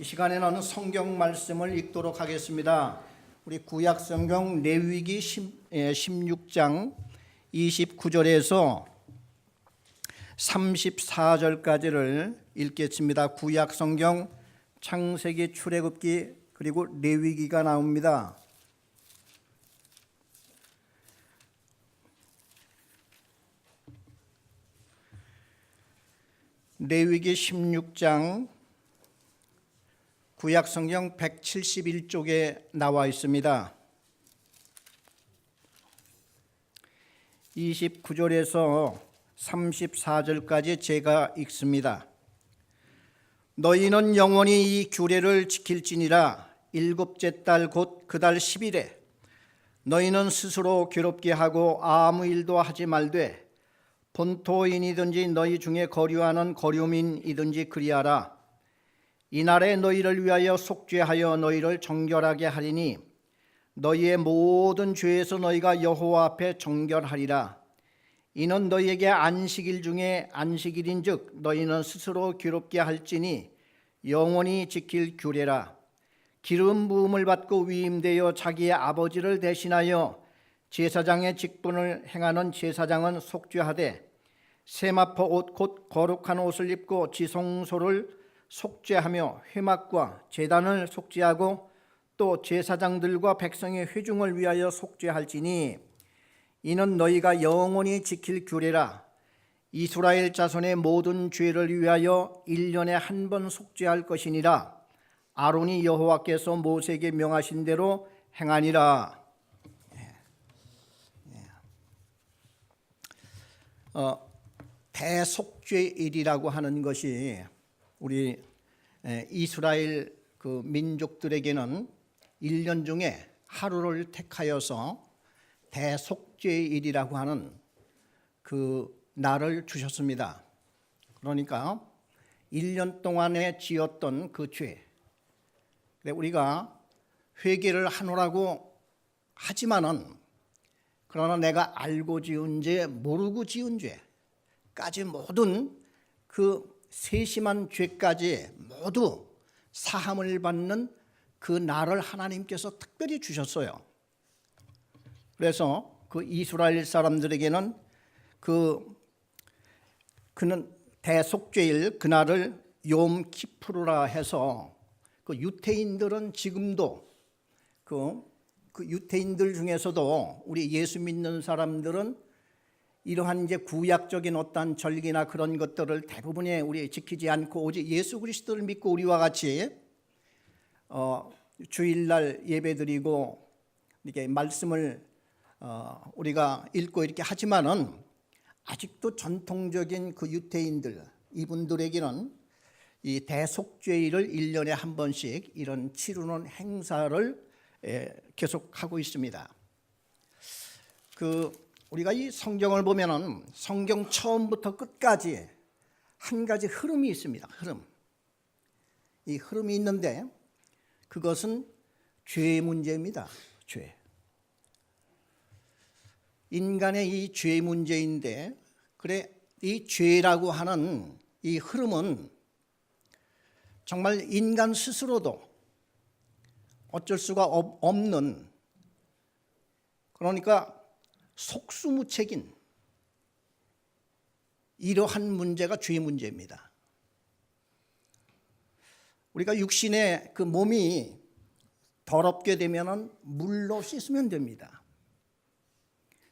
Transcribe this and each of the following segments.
이 시간에는 성경 말씀을 읽도록 하겠습니다. 우리 구약 성경 레위기 16장 29절에서 34절까지를 읽겠습니다. 구약 성경 창세기, 출애굽기 그리고 레위기가 나옵니다. 레위기 16장 구약 성경 171쪽에 나와 있습니다. 29절에서 34절까지 제가 읽습니다. 너희는 영원히 이 규례를 지킬지니라. 일곱째 달 곧 그 달 10일에 너희는 스스로 괴롭게 하고 아무 일도 하지 말되 본토인이든지 너희 중에 거류하는 거류민이든지 그리하라. 이날에 너희를 위하여 속죄하여 너희를 정결하게 하리니 너희의 모든 죄에서 너희가 여호와 앞에 정결하리라. 이는 너희에게 안식일 중에 안식일인즉 너희는 스스로 괴롭게 할지니 영원히 지킬 규례라. 기름 부음을 받고 위임되어 자기의 아버지를 대신하여 제사장의 직분을 행하는 제사장은 속죄하되 세마포 옷 곧 거룩한 옷을 입고 지성소를 속죄하며 회막과 제단을 속죄하고 또 제사장들과 백성의 회중을 위하여 속죄할지니 이는 너희가 영원히 지킬 규례라. 이스라엘 자손의 모든 죄를 위하여 1년에 한 번 속죄할 것이니라. 아론이 여호와께서 모세에게 명하신 대로 행하니라. 대속죄일이라고 하는 것이 우리 이스라엘 그 민족들에게는 1년 중에 하루를 택하여서 대속죄일이라고 하는 그 날을 주셨습니다. 그러니까 1년 동안에 지었던 그 죄, 우리가 회개를 하노라고 하지만은 그러나 내가 알고 지은 죄, 모르고 지은 죄까지 모든 그 세심한 죄까지 모두 사함을 받는 그 날을 하나님께서 특별히 주셨어요. 그래서 그 이스라엘 사람들에게는 그는 대속죄일 그날을 욤 키푸르라 해서 그 유태인들은 지금도 그 유태인들 중에서도 우리 예수 믿는 사람들은 이러한 이제 구약적인 어떤 절기나 그런 것들을 대부분에 우리 지키지 않고 오직 예수 그리스도를 믿고 우리와 같이 주일날 예배드리고 이렇게 말씀을 우리가 읽고 이렇게 하지만은 아직도 전통적인 그 유태인들 이분들에게는 이 대속죄일을 1년에 한 번씩 이런 치르는 행사를 계속하고 있습니다. 우리가 이 성경을 보면은 성경 처음부터 끝까지 한 가지 흐름이 있습니다. 이 흐름이 있는데 그것은 죄의 문제입니다. 죄. 인간의 이 죄 문제인데 이 죄라고 하는 이 흐름은 정말 인간 스스로도 어쩔 수가 없는, 그러니까 속수무책인 이러한 문제가 죄의 문제입니다. 우리가 육신의 그 몸이 더럽게 되면은 물로 씻으면 됩니다.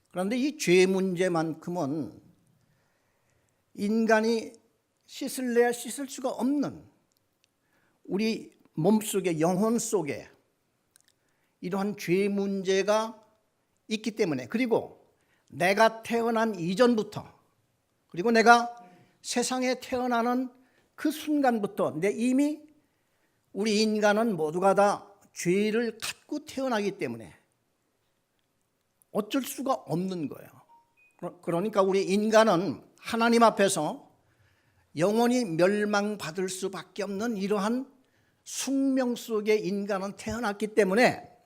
그런데 이 죄 문제만큼은 인간이 씻을래야 씻을 수가 없는 우리 몸속에 영혼 속에 이러한 죄 문제가 있기 때문에, 그리고 내가 태어난 이전부터 그리고 내가 세상에 태어나는 그 순간부터 이미 우리 인간은 모두가 다 죄를 갖고 태어나기 때문에 어쩔 수가 없는 거예요. 그러니까 우리 인간은 하나님 앞에서 영원히 멸망받을 수밖에 없는 이러한 숙명 속에 인간은 태어났기 때문에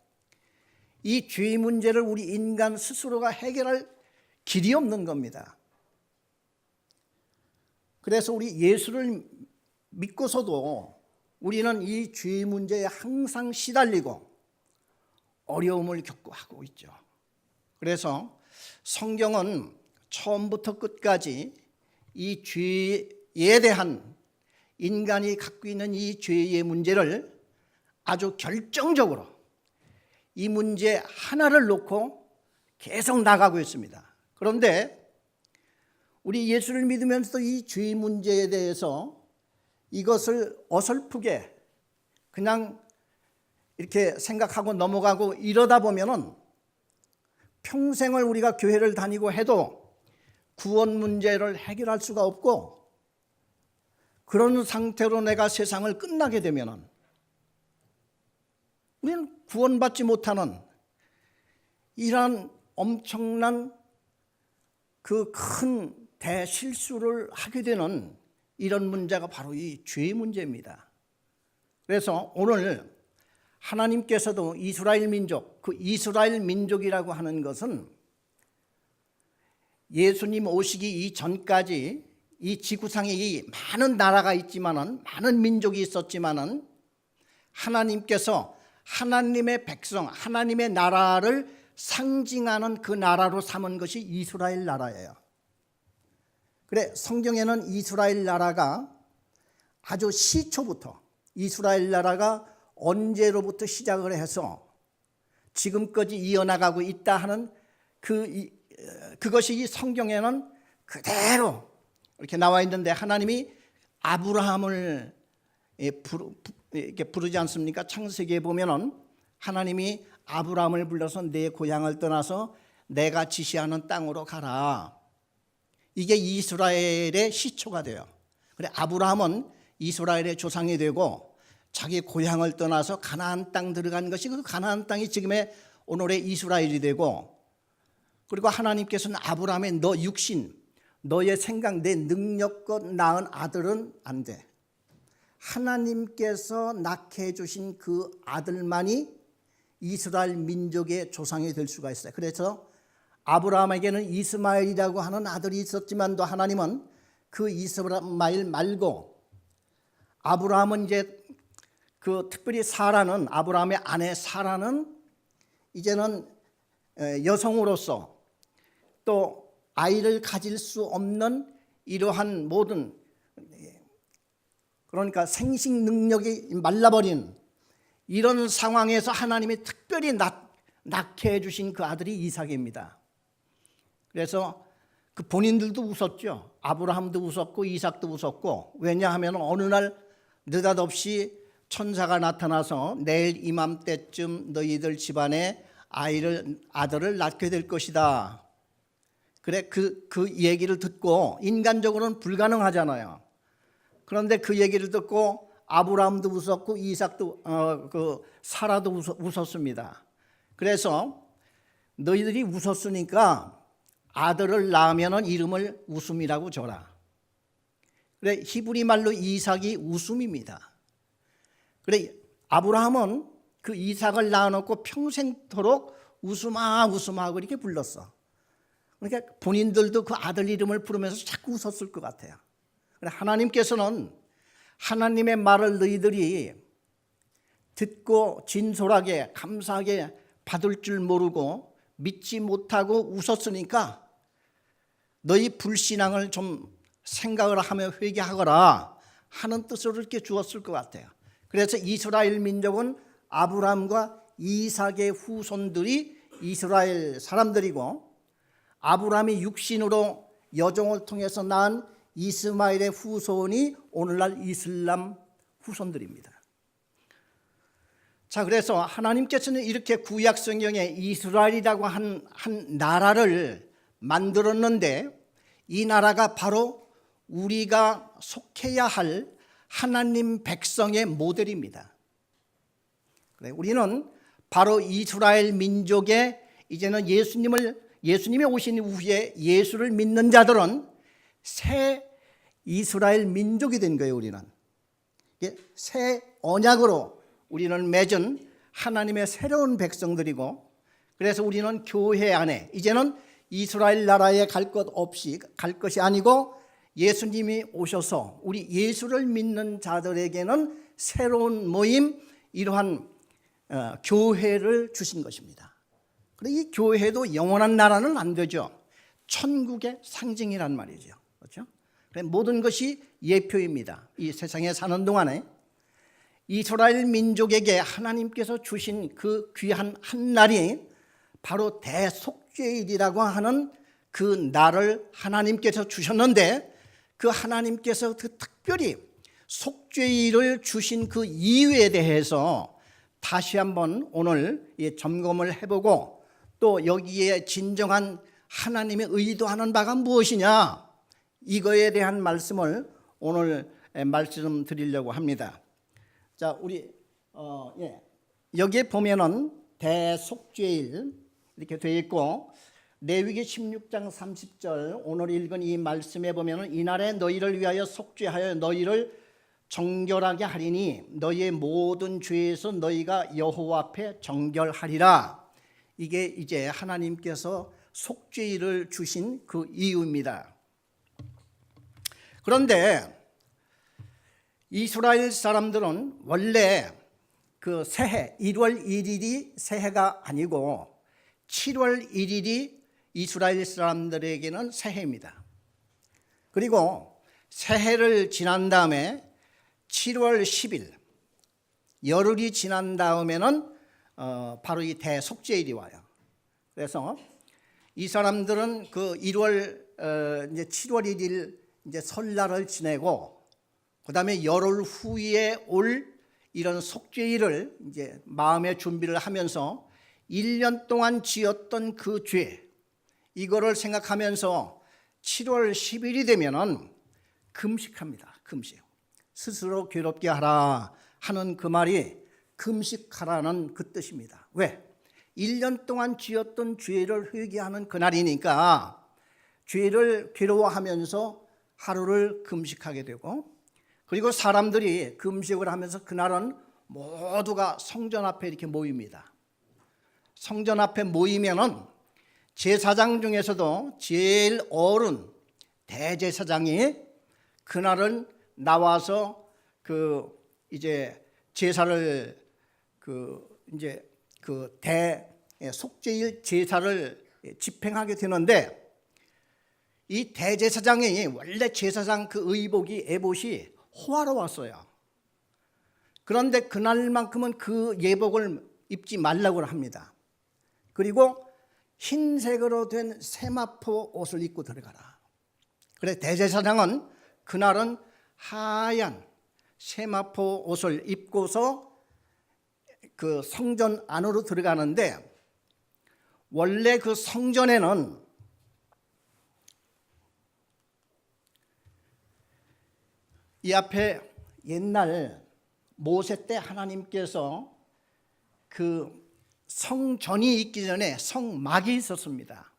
이 죄 문제를 우리 인간 스스로가 해결할 길이 없는 겁니다. 그래서 우리 예수를 믿고서도 우리는 이 죄 문제에 항상 시달리고 어려움을 겪고 하고 있죠. 그래서 성경은 처음부터 끝까지 이 죄에 대한 인간이 갖고 있는 이 죄의 문제를 아주 결정적으로 이 문제 하나를 놓고 계속 나가고 있습니다. 그런데 우리 예수를 믿으면서도 이 죄 문제에 대해서 이것을 어설프게 그냥 이렇게 생각하고 넘어가고 이러다 보면은 평생을 우리가 교회를 다니고 해도 구원 문제를 해결할 수가 없고, 그런 상태로 내가 세상을 끝나게 되면은 우리는 구원받지 못하는 이러한 엄청난 그 큰 대실수를 하게 되는 이런 문제가 바로 이 죄 문제입니다. 그래서 오늘 하나님께서도 이스라엘 민족, 그 이스라엘 민족이라고 하는 것은 예수님 오시기 이전까지 이 지구상에 이 많은 나라가 있지만은, 많은 민족이 있었지만은, 하나님께서 하나님의 백성, 하나님의 나라를 상징하는 그 나라로 삼은 것이 이스라엘 나라예요. 그래, 성경에는 이스라엘 나라가 아주 시초부터, 이스라엘 나라가 언제로부터 시작을 해서 지금까지 이어나가고 있다 하는 그것이 이 성경에는 그대로 이렇게 나와 있는데, 하나님이 아브라함을 이렇게 부르지 않습니까? 창세기에 보면은 하나님이 아브라함을 불러서 내 고향을 떠나서 내가 지시하는 땅으로 가라. 이게 이스라엘의 시초가 돼요. 그래, 아브라함은 이스라엘의 조상이 되고 자기 고향을 떠나서 가나안 땅 들어간 것이 그 가나안 땅이 지금의 오늘의 이스라엘이 되고, 그리고 하나님께서는 아브라함의 너 육신, 너의 생각, 내 능력껏 낳은 아들은 안 돼. 하나님께서 낳게 해주신 그 아들만이 이스라엘 민족의 조상이 될 수가 있어요. 그래서 아브라함에게는 이스마엘이라고 하는 아들이 있었지만도 하나님은 그 이스마엘 말고 아브라함은 이제 그 특별히 사라는, 아브라함의 아내 사라는 이제는 여성으로서 또 아이를 가질 수 없는 이러한 모든, 그러니까 생식 능력이 말라버린 이런 상황에서 하나님이 특별히 낳게 해주신 그 아들이 이삭입니다. 그래서 그 본인들도 웃었죠. 아브라함도 웃었고 이삭도 웃었고, 왜냐하면 어느 날 느닷없이 천사가 나타나서 내일 이맘때쯤 너희들 집안에 아들을 낳게 될 것이다. 그래, 그 얘기를 듣고, 인간적으로는 불가능하잖아요. 그런데 그 얘기를 듣고 아브라함도 웃었고 이삭도 사라도 웃었습니다. 그래서 너희들이 웃었으니까 아들을 낳으면 이름을 웃음이라고 줘라. 그래, 히브리 말로 이삭이 웃음입니다. 그래, 아브라함은 그 이삭을 낳아놓고 평생토록 웃음아 웃음아 이렇게 불렀어. 그러니까 본인들도 그 아들 이름을 부르면서 자꾸 웃었을 것 같아요. 하나님께서는 하나님의 말을 너희들이 듣고 진솔하게 감사하게 받을 줄 모르고 믿지 못하고 웃었으니까 너희 불신앙을 좀 생각을 하며 회개하거라 하는 뜻으로 이렇게 주었을 것 같아요. 그래서 이스라엘 민족은 아브라함과 이삭의 후손들이 이스라엘 사람들이고, 아브라함이 육신으로 여종을 통해서 낳은 이스마엘의 후손이 오늘날 이슬람 후손들입니다. 자, 그래서 하나님께서는 이렇게 구약 성경에 이스라엘이라고 한 나라를 만들었는데, 이 나라가 바로 우리가 속해야 할 하나님 백성의 모델입니다. 그래, 우리는 바로 이스라엘 민족의, 이제는 예수님이 오신 이후에 예수를 믿는 자들은 새 이스라엘 민족이 된 거예요. 우리는 새 언약으로 우리는 맺은 하나님의 새로운 백성들이고, 그래서 우리는 교회 안에 이제는 이스라엘 나라에 갈 것이 아니고 예수님이 오셔서 우리 예수를 믿는 자들에게는 새로운 모임, 이러한 교회를 주신 것입니다. 그리고 이 교회도 영원한 나라는 안 되죠. 천국의 상징이란 말이죠. 그렇죠? 모든 것이 예표입니다. 이 세상에 사는 동안에 이스라엘 민족에게 하나님께서 주신 그 귀한 한 날이 바로 대속죄일이라고 하는 그 날을 하나님께서 주셨는데, 그 하나님께서 그 특별히 속죄일을 주신 그 이유에 대해서 다시 한번 오늘 점검을 해보고, 또 여기에 진정한 하나님의 의도하는 바가 무엇이냐, 이거에 대한 말씀을 오늘 말씀드리려고 합니다. 자, 우리 여기에 보면은 대속죄일 이렇게 되어 있고, 레위기 16장 30절 오늘 읽은 이 말씀에 보면은 이날에 너희를 위하여 속죄하여 너희를 정결하게 하리니 너희의 모든 죄에서 너희가 여호와 앞에 정결하리라. 이게 이제 하나님께서 속죄일을 주신 그 이유입니다. 그런데 이스라엘 사람들은 원래 그 새해 1월 1일이 새해가 아니고 7월 1일이 이스라엘 사람들에게는 새해입니다. 그리고 새해를 지난 다음에 7월 10일 열흘이 지난 다음에는 바로 이 대속죄일이 와요. 그래서 이 사람들은 그 1월 이제 7월 1일 이제 설날을 지내고, 그다음에 열흘 후에 올 이런 속죄일을 이제 마음의 준비를 하면서 1년 동안 지었던 그 죄, 이거를 생각하면서 7월 10일이 되면은 금식합니다. 금식. 스스로 괴롭게 하라 하는 그 말이 금식하라는 그 뜻입니다. 왜? 1년 동안 지었던 죄를 회개하는 그날이니까 죄를 괴로워하면서 하루를 금식하게 되고, 그리고 사람들이 금식을 하면서 그날은 모두가 성전 앞에 이렇게 모입니다. 성전 앞에 모이면은 제사장 중에서도 제일 어른 대제사장이 그날은 나와서 그 이제 제사를 이제 속죄일 제사를 집행하게 되는데, 이 대제사장이 원래 제사장 그 의복이 에봇이 호화로웠어요. 그런데 그날만큼은 그 예복을 입지 말라고 합니다. 그리고 흰색으로 된 세마포 옷을 입고 들어가라. 그래서 대제사장은 그날은 하얀 세마포 옷을 입고서 그 성전 안으로 들어가는데, 원래 그 성전에는 이 앞에 옛날 모세 때 하나님께서 그 성전이 있기 전에 성막이 있었습니다.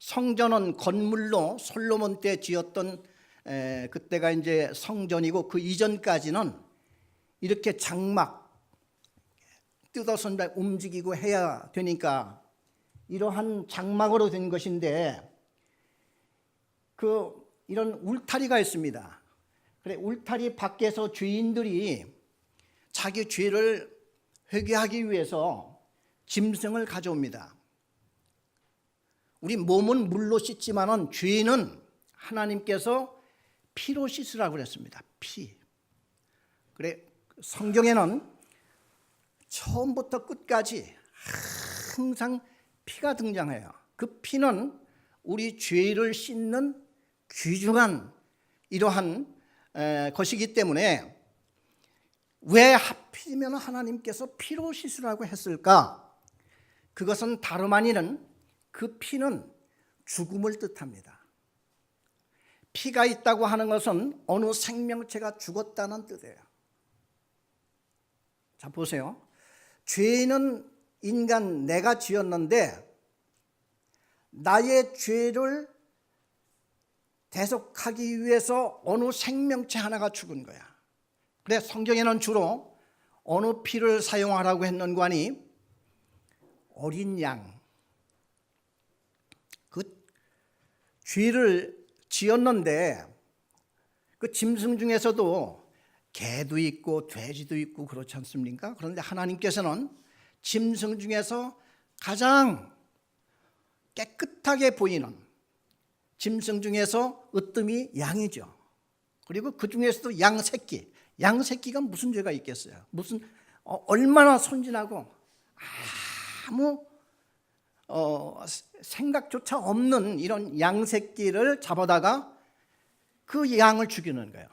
성전은 건물로 솔로몬 때 지었던 그때가 이제 성전이고, 그 이전까지는 이렇게 장막 뜯어서 움직이고 해야 되니까 이러한 장막으로 된 것인데, 이런 울타리가 있습니다. 그래, 울타리 밖에서 죄인들이 자기 죄를 회개하기 위해서 짐승을 가져옵니다. 우리 몸은 물로 씻지만은 죄는 하나님께서 피로 씻으라고 그랬습니다. 피. 그래, 성경에는 처음부터 끝까지 항상 피가 등장해요. 그 피는 우리 죄를 씻는 귀중한 이러한 것이기 때문에, 왜 하필이면 하나님께서 피로 씻으라고 했을까? 그것은 다름 아니는 그 피는 죽음을 뜻합니다. 피가 있다고 하는 것은 어느 생명체가 죽었다는 뜻이에요. 자, 보세요. 죄는 인간 내가 지었는데 나의 죄를 대속하기 위해서 어느 생명체 하나가 죽은 거야. 그래, 성경에는 주로 어느 피를 사용하라고 했는가 하니 어린 양, 그 죄를 지었는데 그 짐승 중에서도 개도 있고 돼지도 있고 그렇지 않습니까? 그런데 하나님께서는 짐승 중에서 가장 깨끗하게 보이는 짐승 중에서 으뜸이 양이죠. 그리고 그 중에서도 양새끼. 양새끼가 무슨 죄가 있겠어요? 얼마나 선진하고 아무 생각조차 없는 이런 양새끼를 잡아다가 그 양을 죽이는 거예요.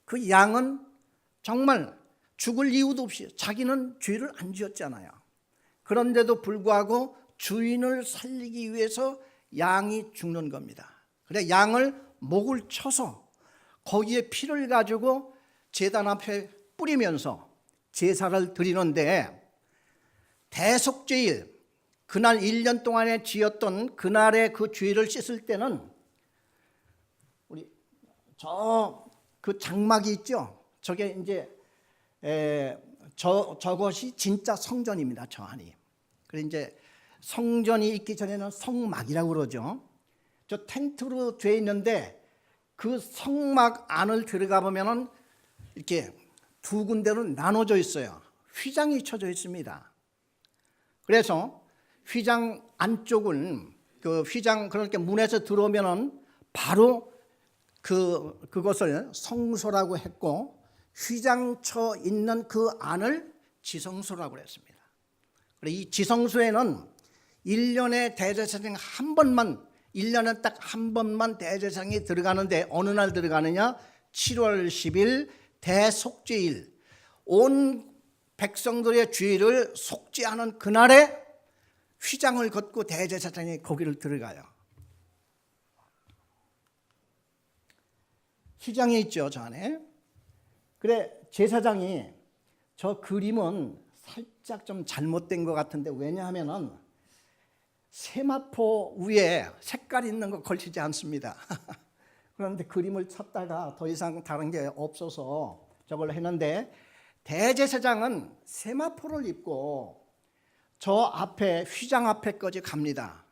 그 양은 정말 죽을 이유도 없이 자기는 죄를 안 지었잖아요. 그런데도 불구하고 주인을 살리기 위해서 양이 죽는 겁니다. 그래 양을 목을 쳐서 거기에 피를 가지고 제단 앞에 뿌리면서 제사를 드리는데, 대속죄일 그날 1년 동안에 지었던 그날의 그 죄를 씻을 때는 우리 그 장막이 있죠. 저게 이제 저것이 진짜 성전입니다. 저 안이. 그래서 이제 성전이 있기 전에는 성막이라고 그러죠. 저 텐트로 돼 있는데 그 성막 안을 들어가 보면은 이렇게 두 군데로 나눠져 있어요. 휘장이 쳐져 있습니다. 그래서 휘장 안쪽은 그 휘장 그렇게 문에서 들어오면은 바로 그것을 성소라고 했고, 휘장쳐 있는 그 안을 지성소라고 했습니다. 이 지성소에는 1년에 대제사장이 한 번만, 1년에 딱 한 번만 대제사장이 들어가는데 어느 날 들어가느냐? 7월 10일 대속죄일, 온 백성들의 죄를 속죄하는 그날에 휘장을 걷고 대제사장이 거기를 들어가요. 휘장이 있죠, 저 안에. 그래 제사장이 저 그림은 살짝 좀 잘못된 것 같은데, 왜냐하면은 세마포 위에 색깔 있는 거 걸치지 않습니다. 그런데 그림을 찾다가 더 이상 다른 게 없어서 저걸 했는데, 대제사장은 세마포를 입고 저 앞에 휘장 앞에까지 갑니다.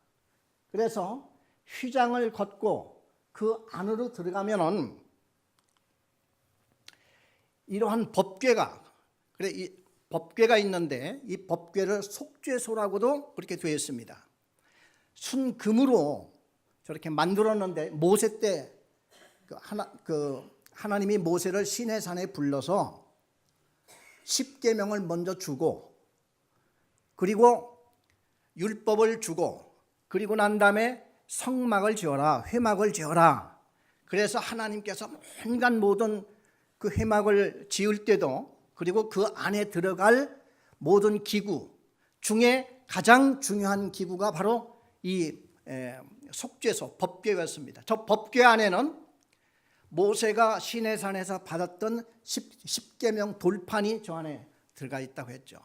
그래서 휘장을 걷고 그 안으로 들어가면은 이러한 법궤가, 그래 이 법궤가 있는데 이 법궤를 속죄소라고도 그렇게 되어 있습니다. 순금으로 저렇게 만들었는데, 모세 때 하나님이 모세를 시내산에 불러서 10계명을 먼저 주고, 그리고 율법을 주고, 그리고 난 다음에 성막을 지어라, 회막을 지어라. 그래서 하나님께서 온갖 모든 그 회막을 지을 때도, 그리고 그 안에 들어갈 모든 기구 중에 가장 중요한 기구가 바로 이 속죄소 법궤였습니다. 저 법궤 안에는 모세가 시내산에서 받았던 10계명 돌판이 저 안에 들어가 있다고 했죠.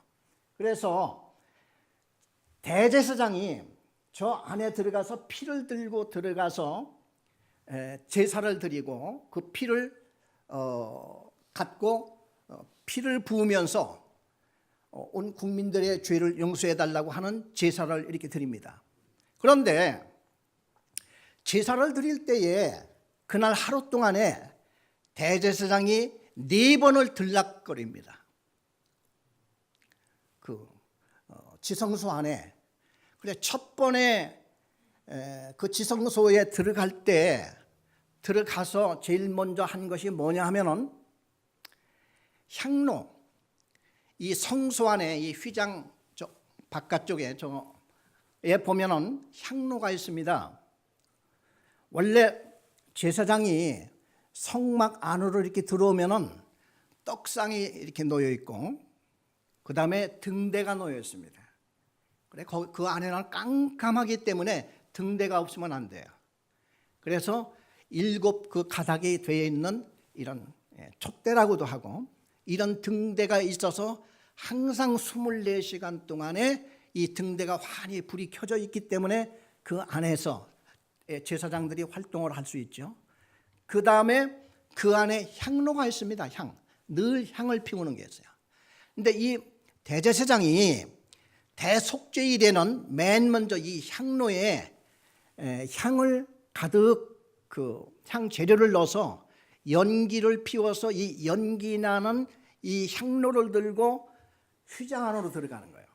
그래서 대제사장이 저 안에 들어가서 피를 들고 들어가서 제사를 드리고, 그 피를 갖고 피를 부으면서 온 국민들의 죄를 용서해 달라고 하는 제사를 이렇게 드립니다. 그런데 제사를 드릴 때에 그날 하루 동안에 대제사장이 4번을 들락거립니다. 그 지성소 안에. 그래 첫 번에 그 지성소에 들어갈 때 들어가서 제일 먼저 한 것이 뭐냐 하면은 향로, 이 성소 안에 이 휘장 저 바깥쪽에 저에 보면은 향로가 있습니다. 원래 제사장이 성막 안으로 이렇게 들어오면은 떡상이 이렇게 놓여 있고, 그 다음에 등대가 놓여 있습니다. 그래 그 안에는 깜깜하기 때문에 등대가 없으면 안 돼요. 그래서 7 그 가닥이 되어 있는 이런 촛대라고도 하고, 이런 등대가 있어서 항상 24시간 동안에 이 등대가 환히 불이 켜져 있기 때문에 그 안에서 제사장들이 활동을 할 수 있죠. 그 다음에 그 안에 향로가 있습니다. 늘 향을 피우는 게 있어요. 근데 이 대제사장이 대속죄일에는 맨 먼저 이 향로에 향을 가득 그 향 재료를 넣어서 연기를 피워서 이 연기 나는 이 향로를 들고 휘장 안으로 들어가는 거예요.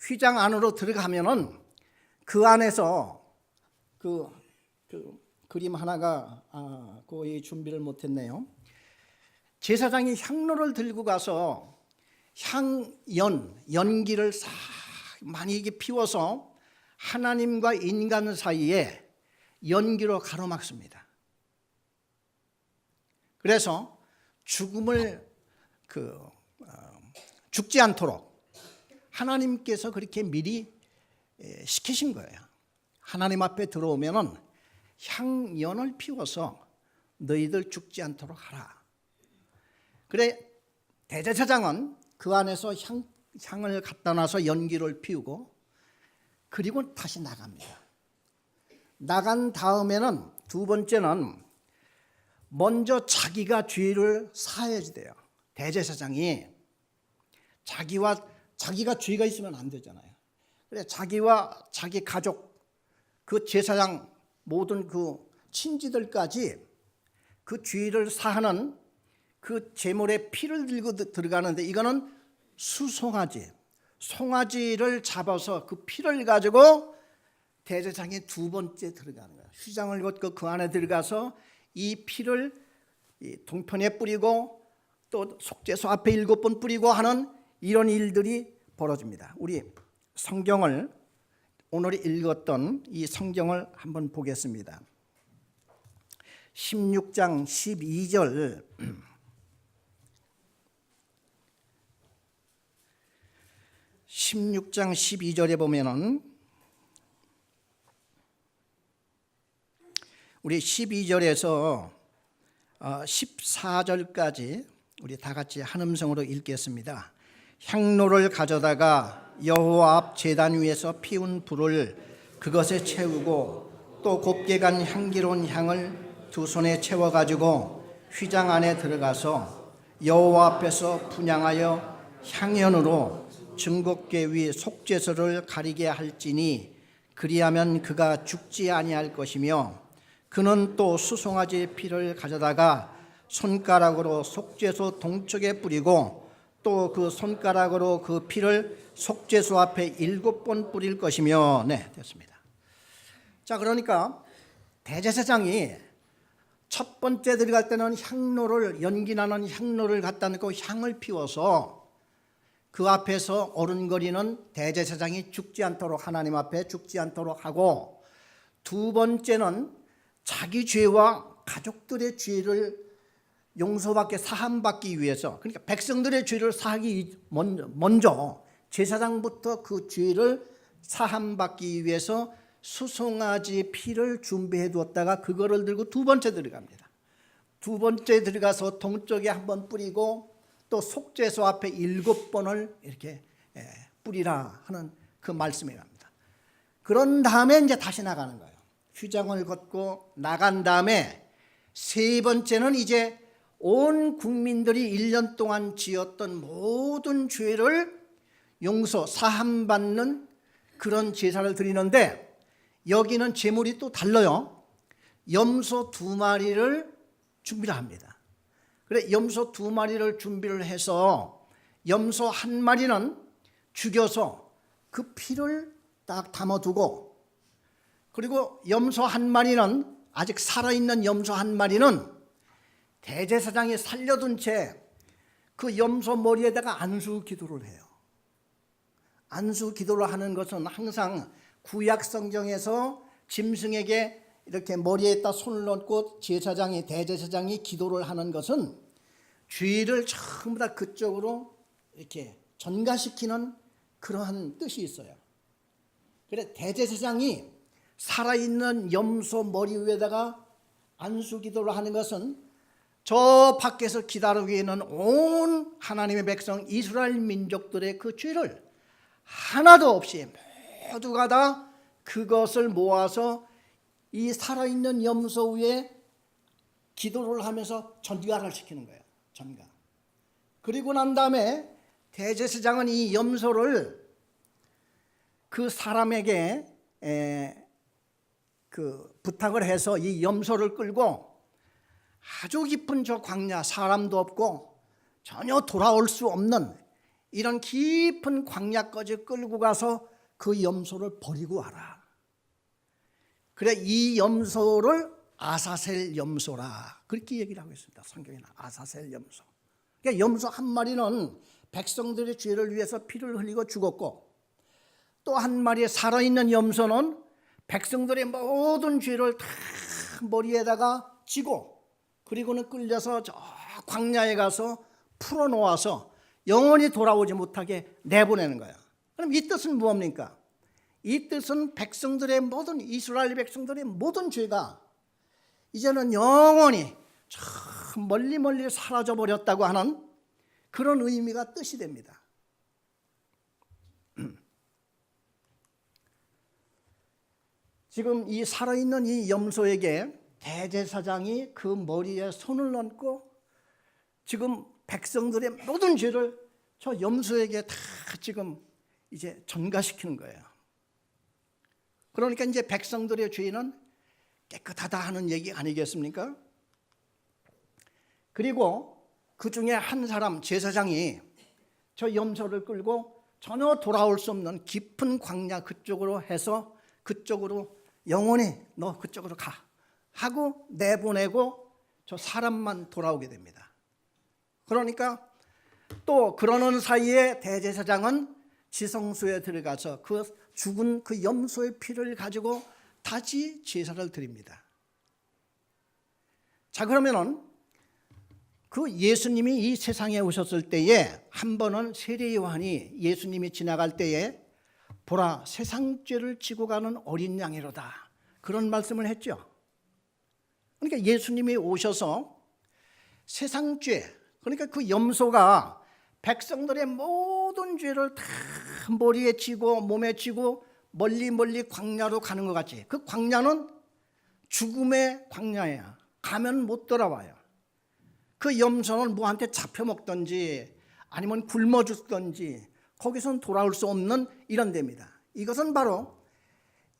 휘장 안으로 들어가면은 그 안에서 그 그림 하나가 거의 준비를 못했네요. 제사장이 향로를 들고 가서 연기를 싹 많이 피워서 하나님과 인간 사이에 연기로 가로막습니다. 그래서 죽음을 죽지 않도록 하나님께서 그렇게 미리 시키신 거예요. 하나님 앞에 들어오면은 향연을 피워서 너희들 죽지 않도록 하라. 그래 대제사장은 그 안에서 향을 갖다 놔서 연기를 피우고 그리고 다시 나갑니다. 나간 다음에는 두 번째는 먼저 자기가 죄를 사해야 돼요. 대제사장이 자기가 죄가 있으면 안 되잖아요. 그래 자기와 자기 가족, 그 제사장 모든 그 친지들까지 그 죄를 사하는 그 제물의 피를 들고 들어가는데, 이거는 송아지를 잡아서 그 피를 가지고 대제사장이 두 번째 들어가는 거예요. 휘장을 걷고 그 안에 들어가서 이 피를 동편에 뿌리고 또 속죄소 앞에 7번 뿌리고 하는 이런 일들이 벌어집니다. 우리 성경을 오늘 읽었던 이 성경을 한번 보겠습니다. 16장 12절 16장 12절에 보면은 우리 12절에서 14절까지 우리 다 같이 한 음성으로 읽겠습니다. 향로를 가져다가 여호와 앞 제단 위에서 피운 불을 그것에 채우고 또 곱게 간 향기로운 향을 두 손에 채워 가지고 휘장 안에 들어가서 여호와 앞에서 분향하여 향연으로 증거궤 위 속죄소를 가리게 할지니 그리하면 그가 죽지 아니할 것이며, 그는 또 수송아지의 피를 가져다가 손가락으로 속죄소 동쪽에 뿌리고 또 그 손가락으로 그 피를 속죄소 앞에 7번 뿌릴 것이며. 네, 됐습니다. 자, 그러니까 대제사장이 첫 번째 들어갈 때는 연기나는 향로를 갖다 놓고 향을 피워서 그 앞에서 어른거리는 대제사장이 죽지 않도록, 하나님 앞에 죽지 않도록 하고, 두 번째는 자기 죄와 가족들의 죄를 용서받게 사함받기 위해서, 그러니까 백성들의 죄를 사하기 먼저 제사장부터 그 죄를 사함받기 위해서 수송아지 피를 준비해 두었다가 그거를 들고 두 번째 들어갑니다. 두 번째 들어가서 동쪽에 한번 뿌리고 또 속죄소 앞에 7번을 이렇게 뿌리라 하는 그 말씀이 갑니다. 그런 다음에 이제 다시 나가는 거예요. 휘장을 걷고 나간 다음에 세 번째는 이제 온 국민들이 1년 동안 지었던 모든 죄를 사함받는 그런 제사를 드리는데, 여기는 제물이 또 달라요. 염소 2마리를 준비를 합니다. 그래 염소 2마리를 준비를 해서 염소 1마리는 죽여서 그 피를 딱 담아두고, 그리고 염소 1마리는, 아직 살아있는 염소 1마리는 대제사장이 살려둔 채 그 염소 머리에다가 안수 기도를 해요. 안수 기도를 하는 것은 항상 구약 성경에서 짐승에게 이렇게 머리에다 손을 얹고 대제사장이 기도를 하는 것은 죄를 전부 다 그쪽으로 이렇게 전가시키는 그러한 뜻이 있어요. 그래 대제사장이 살아있는 염소 머리 위에다가 안수 기도를 하는 것은 저 밖에서 기다리고 있는 온 하나님의 백성 이스라엘 민족들의 그 죄를 하나도 없이 모두가 다 그것을 모아서 이 살아있는 염소 위에 기도를 하면서 전가를 시키는 거예요. 전가. 그리고 난 다음에 대제사장은 이 염소를 그 사람에게 부탁을 해서 이 염소를 끌고 아주 깊은 저 광야, 사람도 없고 전혀 돌아올 수 없는 이런 깊은 광야까지 끌고 가서 그 염소를 버리고 와라. 그래, 이 염소를 아사셀 염소라 그렇게 얘기를 하고 있습니다. 성경에는 아사셀 염소. 그러니까 염소 한 마리는 백성들의 죄를 위해서 피를 흘리고 죽었고, 또 한 마리의 살아있는 염소는 백성들의 모든 죄를 다 머리에다가 지고, 그리고는 끌려서 저 광야에 가서 풀어놓아서 영원히 돌아오지 못하게 내보내는 거예요. 그럼 이 뜻은 무엇입니까? 이 뜻은 백성들의 모든, 이스라엘 백성들의 모든 죄가 이제는 영원히 저 멀리 멀리 사라져 버렸다고 하는 그런 의미가 뜻이 됩니다. 지금 이 살아있는 이 염소에게 대제사장이 그 머리에 손을 얹고 지금 백성들의 모든 죄를 저 염소에게 다 지금 이제 전가시키는 거예요. 그러니까 이제 백성들의 죄는 깨끗하다 하는 얘기 아니겠습니까? 그리고 그 중에 한 사람, 제사장이 저 염소를 끌고 전혀 돌아올 수 없는 깊은 광야 그쪽으로 해서 그쪽으로 영원히 너 그쪽으로 가 하고 내보내고 저 사람만 돌아오게 됩니다. 그러니까 또 그러는 사이에 대제사장은 지성소에 들어가서 그 죽은 그 염소의 피를 가지고 다시 제사를 드립니다. 자, 그러면은 그 예수님이 이 세상에 오셨을 때에 한 번은 세례 요한이 예수님이 지나갈 때에 보라 세상 죄를 지고 가는 어린 양이로다 그런 말씀을 했죠. 그러니까 예수님이 오셔서 세상 죄, 그러니까 그 염소가 백성들의 모든 죄를 다 머리에 지고 몸에 지고 멀리 멀리 광야로 가는 것 같이, 그 광야는 죽음의 광야야. 가면 못 돌아와요. 그 염소는 뭐한테 잡혀먹든지 아니면 굶어 죽든지 거기선 돌아올 수 없는 이런 데입니다. 이것은 바로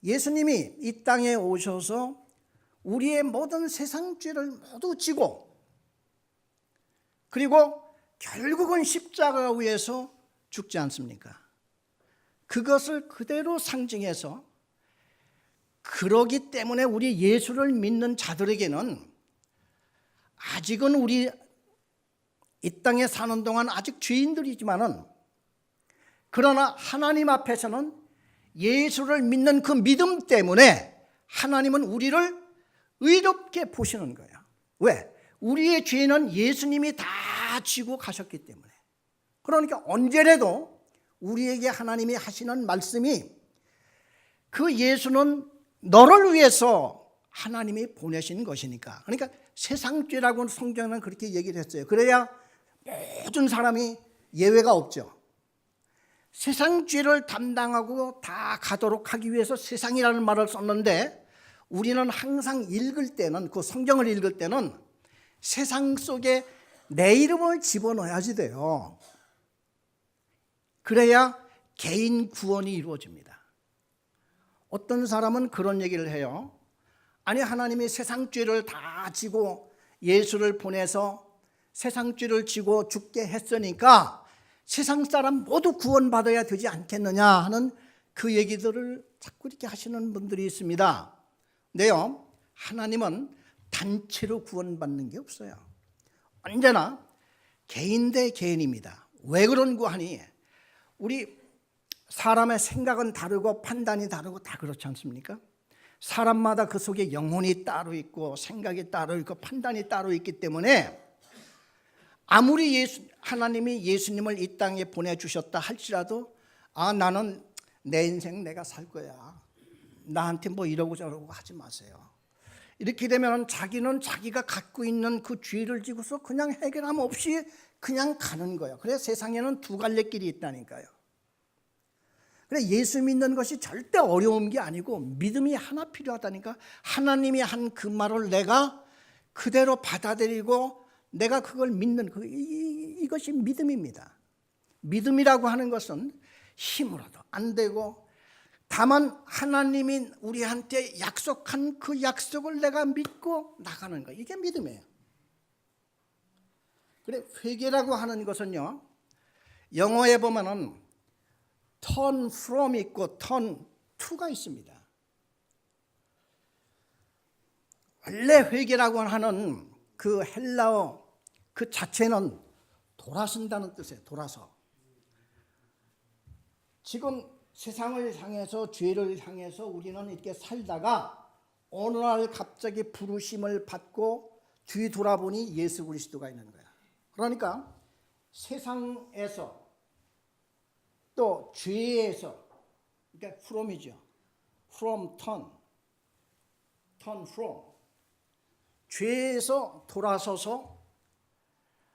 예수님이 이 땅에 오셔서 우리의 모든 세상 죄를 모두 지고, 그리고 결국은 십자가 위에서 죽지 않습니까? 그것을 그대로 상징해서, 그러기 때문에 우리 예수를 믿는 자들에게는 아직은 우리 이 땅에 사는 동안 아직 죄인들이지만은, 그러나 하나님 앞에서는 예수를 믿는 그 믿음 때문에 하나님은 우리를 의롭게 보시는 거예요. 왜? 우리의 죄는 예수님이 다 지고 가셨기 때문에. 그러니까 언제라도 우리에게 하나님이 하시는 말씀이, 그 예수는 너를 위해서 하나님이 보내신 것이니까. 그러니까 세상 죄라고는 성경은 그렇게 얘기를 했어요. 그래야 모든 사람이 예외가 없죠. 세상 죄를 담당하고 다 가도록 하기 위해서 세상이라는 말을 썼는데, 우리는 항상 읽을 때는, 그 성경을 읽을 때는 세상 속에 내 이름을 집어넣어야지 돼요. 그래야 개인 구원이 이루어집니다. 어떤 사람은 그런 얘기를 해요. 아니, 하나님이 세상 죄를 다 지고 예수를 보내서 세상 죄를 지고 죽게 했으니까 세상 사람 모두 구원받아야 되지 않겠느냐 하는 그 얘기들을 자꾸 이렇게 하시는 분들이 있습니다. 근데요, 하나님은 단체로 구원받는 게 없어요. 언제나 개인 대 개인입니다. 왜 그런고 하니, 우리 사람의 생각은 다르고 판단이 다르고 다 그렇지 않습니까? 사람마다 그 속에 영혼이 따로 있고 생각이 따로 있고 판단이 따로 있기 때문에, 아무리 하나님이 예수님을 이 땅에 보내주셨다 할지라도, 나는 내 인생 내가 살 거야, 나한테 뭐 이러고 저러고 하지 마세요. 이렇게 되면 자기는 자기가 갖고 있는 그 죄를 지고서 그냥 해결함 없이 그냥 가는 거예요. 그래서 세상에는 두 갈래 길이 있다니까요. 그래, 예수 믿는 것이 절대 어려운 게 아니고 믿음이 하나 필요하다니까. 하나님이 한 그 말을 내가 그대로 받아들이고 내가 그걸 믿는, 이것이 믿음입니다. 믿음이라고 하는 것은 힘으로도 안 되고 다만 하나님이 우리한테 약속한 그 약속을 내가 믿고 나가는 거, 이게 믿음이에요. 그래, 회개라고 하는 것은요, 영어에 보면은 turn from 있고 turn to가 있습니다. 원래 회개라고 하는 그 헬라어 그 자체는 돌아선다는 뜻이에요. 돌아서. 지금 세상을 향해서, 죄를 향해서 우리는 이렇게 살다가 어느 날 갑자기 부르심을 받고 뒤 돌아보니 예수 그리스도가 있는 거야. 그러니까 세상에서 또 죄에서, 그러니까 from이죠. from turn from, 죄에서 돌아서서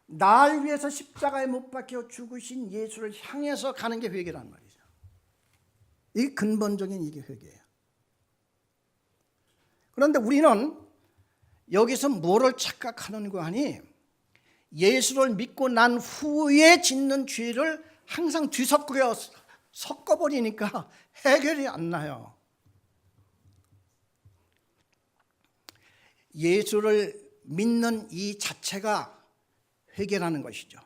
날 위해서 십자가에 못 박혀 죽으신 예수를 향해서 가는 게 회개란 말이죠. 이 근본적인 이게 회개예요. 그런데 우리는 여기서 뭐를 착각하는가 하니, 예수를 믿고 난 후에 짓는 죄를 항상 뒤섞여 섞어버리니까 해결이 안 나요. 예수를 믿는 이 자체가 회개라는 것이죠.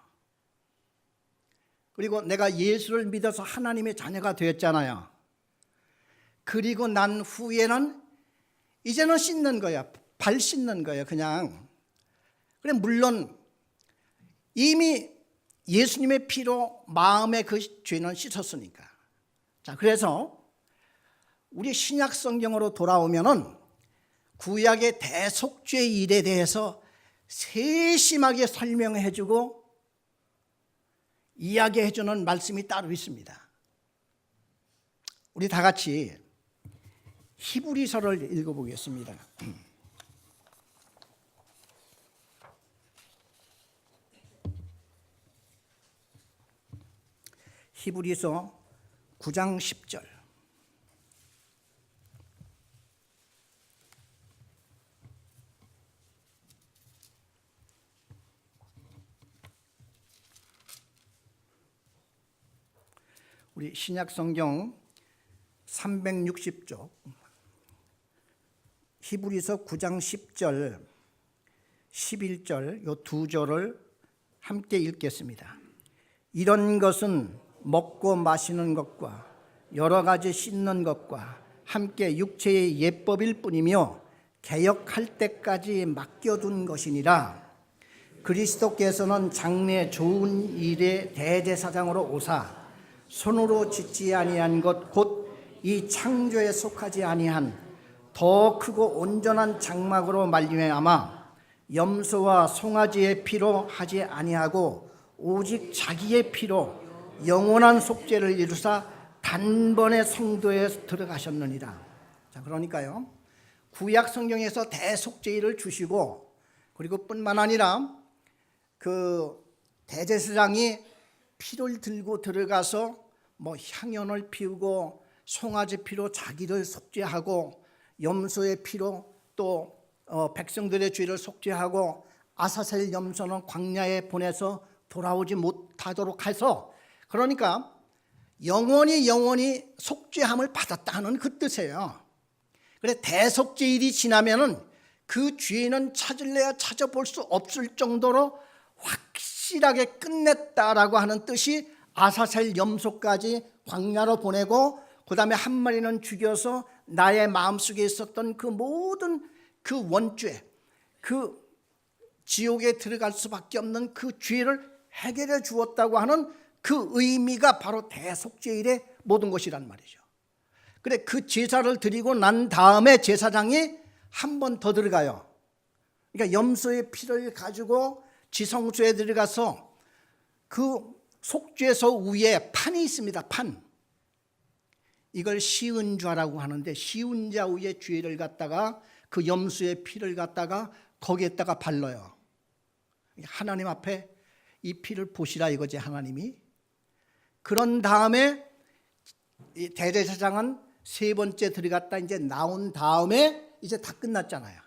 그리고 내가 예수를 믿어서 하나님의 자녀가 되었잖아요. 그리고 난 후에는 이제는 씻는 거야. 발 씻는 거예요, 그냥. 그래, 물론 이미 예수님의 피로 마음의 그 죄는 씻었으니까. 자, 그래서 우리 신약 성경으로 돌아오면은 구약의 대속죄 일에 대해서 세심하게 설명해 주고 이야기해 주는 말씀이 따로 있습니다. 우리 다 같이 히브리서를 읽어보겠습니다. 히브리서 9장 10절. 우리 신약 성경 360쪽 히브리서 9장 10절, 11절 요 두 절을 함께 읽겠습니다. 이런 것은 먹고 마시는 것과 여러 가지 씻는 것과 함께 육체의 예법일 뿐이며 개역할 때까지 맡겨둔 것이니라. 그리스도께서는 장래 좋은 일의 대제사장으로 오사 손으로 짓지 아니한 것 곧 이 창조에 속하지 아니한 더 크고 온전한 장막으로 말미암아 염소와 송아지의 피로 하지 아니하고 오직 자기의 피로 영원한 속죄를 이루사 단번에 성도에 들어가셨느니라. 자, 그러니까요, 구약 성경에서 대속죄를 주시고, 그리고 뿐만 아니라 그 대제사장이 피를 들고 들어가서 뭐 향연을 피우고 송아지 피로 자기를 속죄하고 염소의 피로 또 백성들의 죄를 속죄하고 아사셀 염소는 광야에 보내서 돌아오지 못하도록 해서, 그러니까 영원히 속죄함을 받았다는 그 뜻이에요. 그래, 대속죄일이 지나면은 그 죄는 찾을래야 찾아볼 수 없을 정도로 확실하게 끝냈다라고 하는 뜻이, 아사셀 염소까지 광야로 보내고 그 다음에 한 마리는 죽여서 나의 마음속에 있었던 그 모든 그 원죄, 그 지옥에 들어갈 수밖에 없는 그 죄를 해결해 주었다고 하는 그 의미가 바로 대속죄일의 모든 것이란 말이죠. 그래, 그 제사를 드리고 난 다음에 제사장이 한 번 더 들어가요. 그러니까 염소의 피를 가지고 지성소에 들어가서 그 속죄소 위에 판이 있습니다. 판. 이걸 시은좌라고 하는데, 시은좌 위에 죄를 갖다가 그 염소의 피를 갖다가 거기에다가 발라요. 하나님 앞에 이 피를 보시라 이거지, 하나님이. 그런 다음에 이 대제사장은 세 번째 들어갔다 이제 나온 다음에 이제 다 끝났잖아요.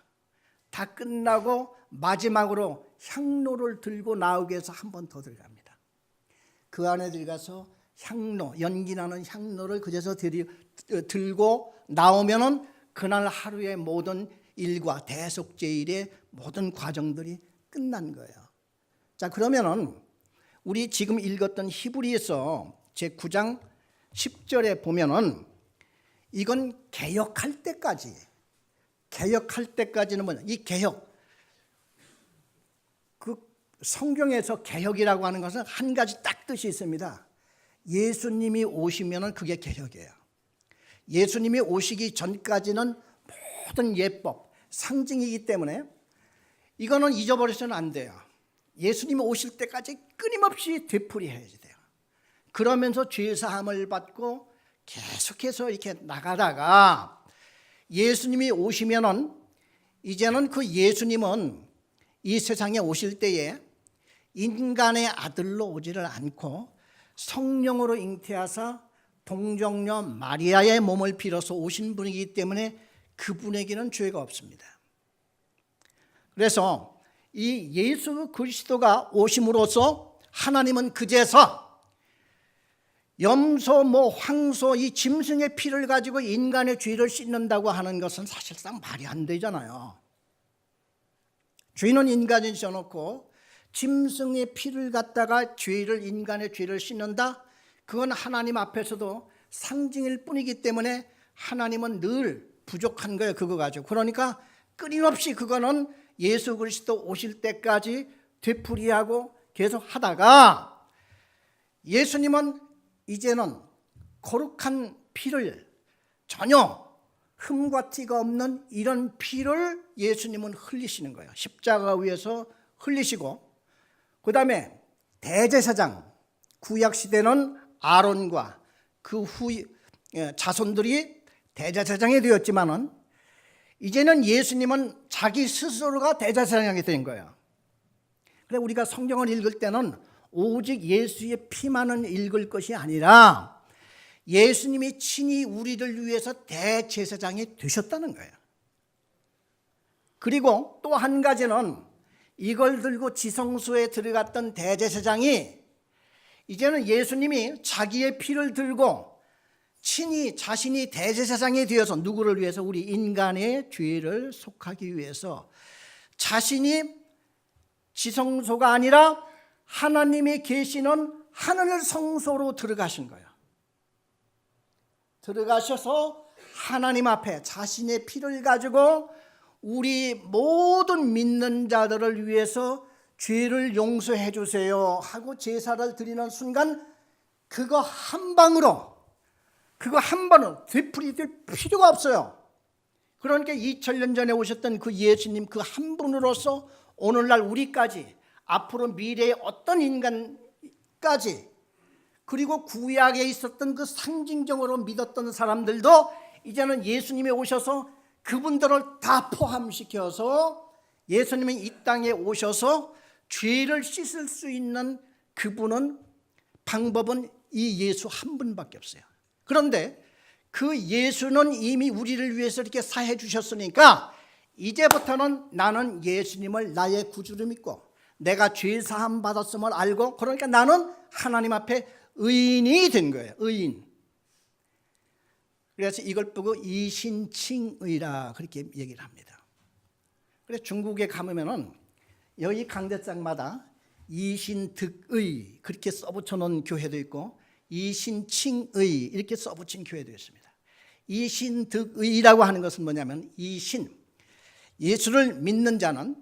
다 끝나고 마지막으로 향로를 들고 나오기 위해서 한 번 더 들어갑니다. 그 안에 들어가서 향로, 연기나는 향로를 그래서 들고 나오면은 그날 하루의 모든 일과 대속제일의 모든 과정들이 끝난 거예요. 자, 그러면은 우리 지금 읽었던 히브리서 제9장 10절에 보면은 이건 개혁할 때까지는 뭐냐? 이 개혁, 그 성경에서 개혁이라고 하는 것은 한 가지 딱 뜻이 있습니다. 예수님이 오시면은 그게 개혁이에요. 예수님이 오시기 전까지는 모든 예법, 상징이기 때문에 이거는 잊어버려서는 안 돼요. 예수님이 오실 때까지 끊임없이 되풀이해야 돼요. 그러면서 죄사함을 받고 계속해서 이렇게 나가다가 예수님이 오시면은 이제는 그 예수님은 이 세상에 오실 때에 인간의 아들로 오지를 않고 성령으로 잉태하사 동정녀 마리아의 몸을 빌어서 오신 분이기 때문에 그분에게는 죄가 없습니다. 그래서 이 예수 그리스도가 오심으로써 하나님은 그제서 염소, 황소, 이 짐승의 피를 가지고 인간의 죄를 씻는다고 하는 것은 사실상 말이 안 되잖아요. 죄는 인간이 져놓고 짐승의 피를 갖다가 인간의 죄를 씻는다? 그건 하나님 앞에서도 상징일 뿐이기 때문에 하나님은 늘 부족한 거예요, 그거 가지고. 그러니까 끊임없이 그거는 예수 그리스도 오실 때까지 되풀이하고 계속 하다가 예수님은 이제는 거룩한 피를 전혀 흠과 티가 없는 이런 피를 예수님은 흘리시는 거예요. 십자가 위에서 흘리시고, 그 다음에 대제사장, 구약시대는 아론과 그 후 자손들이 대제사장이 되었지만은 이제는 예수님은 자기 스스로가 대제사장이 된 거예요. 그래서 우리가 성경을 읽을 때는 오직 예수의 피만은 읽을 것이 아니라 예수님이 친히 우리를 위해서 대제사장이 되셨다는 거예요. 그리고 또 한 가지는 이걸 들고 지성소에 들어갔던 대제사장이 이제는 예수님이 자기의 피를 들고 친히 자신이 대제사장이 되어서 누구를 위해서? 우리 인간의 죄를 속하기 위해서 자신이 지성소가 아니라 하나님이 계시는 하늘 성소로 들어가신 거예요. 들어가셔서 하나님 앞에 자신의 피를 가지고 우리 모든 믿는 자들을 위해서 죄를 용서해 주세요 하고 제사를 드리는 순간 그거 한 번으로 되풀이될 필요가 없어요. 그러니까 2000년 전에 오셨던 그 예수님 그 한 분으로서 오늘날 우리까지 앞으로 미래의 어떤 인간까지 그리고 구약에 있었던 그 상징적으로 믿었던 사람들도 이제는 예수님이 오셔서 그분들을 다 포함시켜서 예수님이 이 땅에 오셔서 죄를 씻을 수 있는 방법은 이 예수 한 분밖에 없어요. 그런데 그 예수는 이미 우리를 위해서 이렇게 사해 주셨으니까 이제부터는 나는 예수님을 나의 구주로 믿고 내가 죄 사함 받았음을 알고 그러니까 나는 하나님 앞에 의인이 된 거예요. 의인. 그래서 이걸 보고 이신칭의라 그렇게 얘기를 합니다. 그래서 중국에 가면은 여기 강대장마다 이신득의 그렇게 써붙여 놓은 교회도 있고 이신칭의 이렇게 써붙인 교회도 있습니다. 이신득의라고 하는 것은 뭐냐면 이신, 예수를 믿는 자는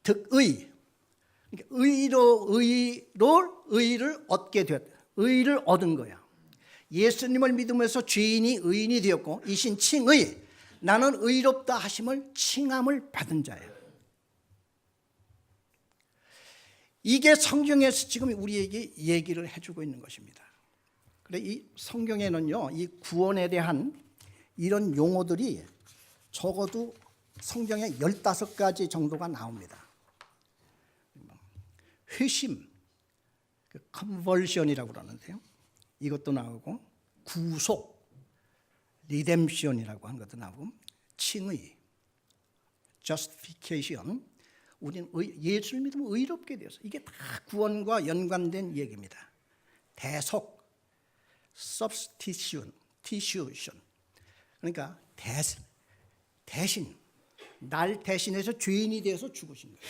득의, 의를 얻게 되었다. 의를 얻은 거야. 예수님을 믿으면서 죄인이 의인이 되었고 이신칭의, 나는 의롭다 하심을 칭함을 받은 자예요. 이게 성경에서 지금 우리에게 얘기를 해주고 있는 것입니다. 그래 이 성경에는요, 이 구원에 대한 이런 용어들이 적어도 성경에 15가지 정도가 나옵니다. 회심, 컨버션이라고 그러는데요. 이것도 나오고 구속, 리뎀션이라고 하는 것도 나오고 칭의, justification, 우리는 예수를 믿으면 의롭게 되어서 이게 다 구원과 연관된 얘기입니다. 대속, substitution. 그러니까 대신 날 대신해서 죄인이 되어서 죽으신 거예요.